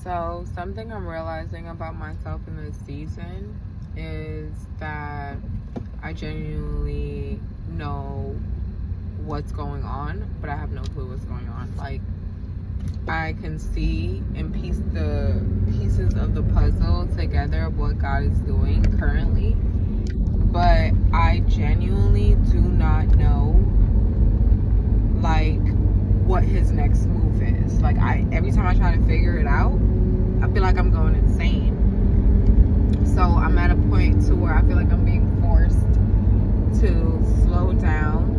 So something I'm realizing about myself in this season is that I genuinely know what's going on, but I have no clue what's going on. Like, I can see and piece the pieces of the puzzle together of what God is doing currently, but I genuinely do not know, like, what his next move is. Like, every time I try to figure it out, I feel like I'm going insane. So I'm at a point to where I feel like I'm being forced to slow down.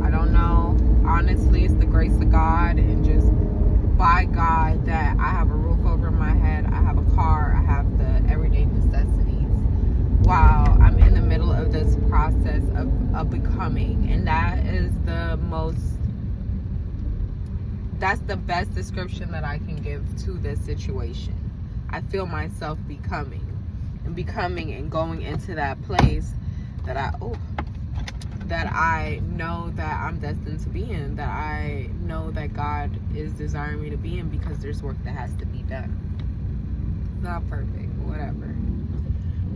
I don't know. Honestly, it's the grace of God, and just by God that I have a roof over my head, I have a car, I have the everyday necessities, while I'm in the middle of this process of becoming. And that's the best description that I can give to this situation. I feel myself becoming and going into that place that I know that I'm destined to be in, that I know that God is desiring me to be in, because there's work that has to be done. Not perfect, whatever.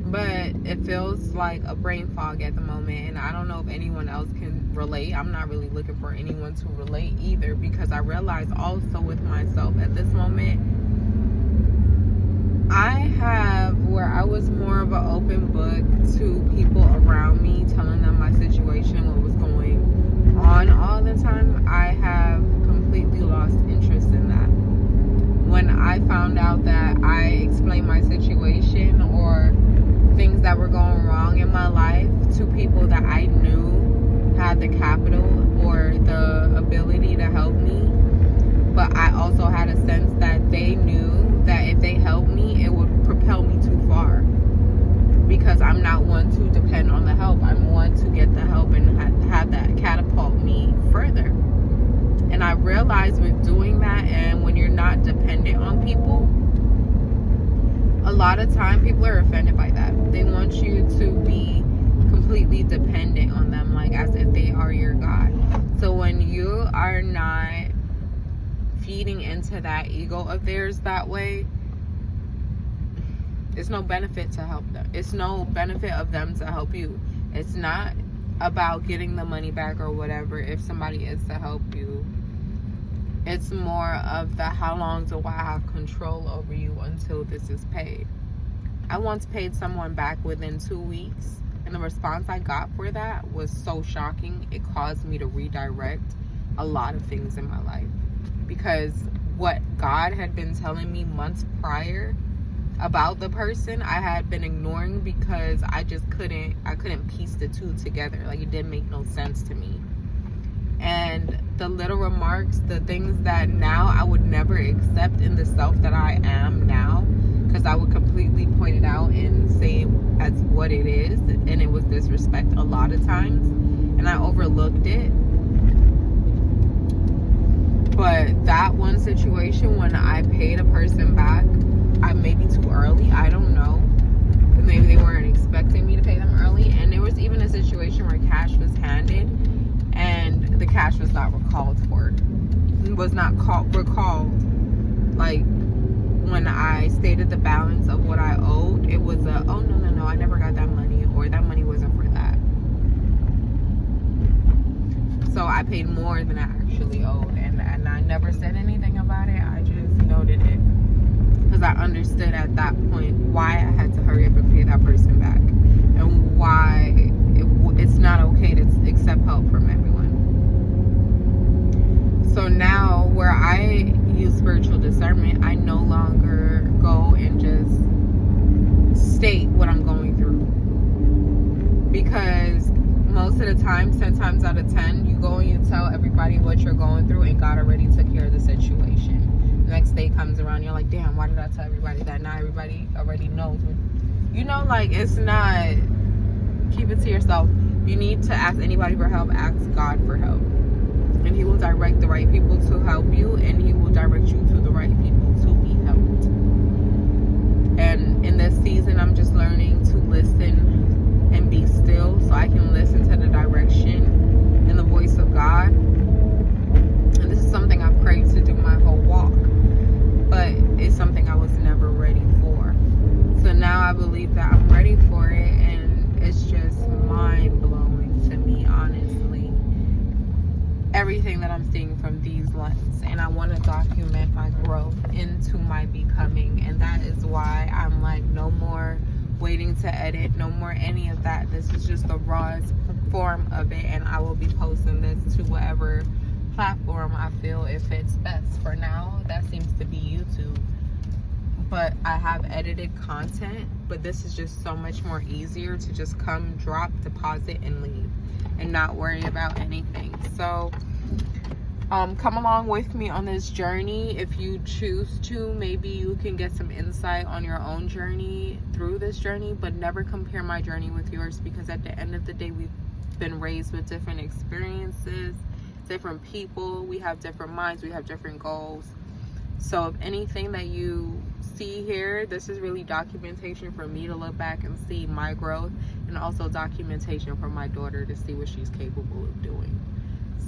But it feels like a brain fog at the moment, and I don't know if anyone else can relate. I'm not really looking for anyone to relate either, because I realize also with myself at this moment, where I was more of an open book to people around me, telling them my situation, what was going on all the time, I have completely lost interest in that. When I found out that I explained my situation or things that were going wrong in my life to people that I knew had the capital or the ability to help me, but I also had a sense that they knew that if they helped me, it would propel me too far, because I'm not one to depend on the help. I'm one to get the help and have that catapult me further. And I realized with doing that, and when you're not dependent on people, a lot of time people are offended by that. They want you to be completely dependent on them, like as if they are your God. So when you are not feeding into that ego of theirs that way, it's no benefit to help them. It's no benefit of them to help you. It's not about getting the money back or whatever if somebody is to help you. It's more of the how long do I have control over you until this is paid. I once paid someone back within 2 weeks, and the response I got for that was so shocking. It caused me to redirect a lot of things in my life, because what God had been telling me months prior about the person, I had been ignoring, because I couldn't piece the two together. Like, it didn't make no sense to me. And the little remarks, the things that now I would never accept in the self that I am now, because I would completely point it out and say as what it is, and it was disrespect a lot of times, and I overlooked it. But that one situation, when I paid a person back, I maybe too early, I don't know, maybe they weren't expecting me to pay them early. And there was even a situation where cash was handed and the cash was not recalled for. It was not recalled. Like, when I stated the balance of what I owed, it was oh no, I never got that money, or that money wasn't for that. So I paid more than I actually owed, and I never said anything about it. I just noted it, because I understood at that point why I had to hurry up and pay that person back, and why it's not okay to accept help from everyone. So now, where I use spiritual discernment, I no longer go and just state what I'm going through, because most of the time, 10 times out of 10, you go and you tell everybody what you're going through, and God already took care of the situation. The next day comes around, you're like, damn, why did I tell everybody that? Now everybody already knows. You know, like, it's not, keep it to yourself. You need to ask anybody for help, ask God for help. And he will direct the right people to help you, and he will direct you to the right people to be helped. And in this season, I'm just learning to listen and be still, so I can listen to the direction and the voice of God. And this is something I've craved to do my whole walk. But everything that I'm seeing from these lenses, and I want to document my growth into my becoming. And that is why I'm like, no more waiting to edit, no more any of that. This is just the rawest form of it, and I will be posting this to whatever platform I feel it fits best. For now, that seems to be YouTube, but I have edited content, but this is just so much more easier to just come, drop, deposit, and leave, and not worry about anything. So come along with me on this journey if you choose to. Maybe you can get some insight on your own journey through this journey, but never compare my journey with yours, because at the end of the day, we've been raised with different experiences, different people, we have different minds, we have different goals. So if anything that you see here, this is really documentation for me to look back and see my growth, and also documentation for my daughter to see what she's capable of doing.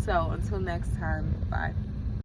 So until next time, bye.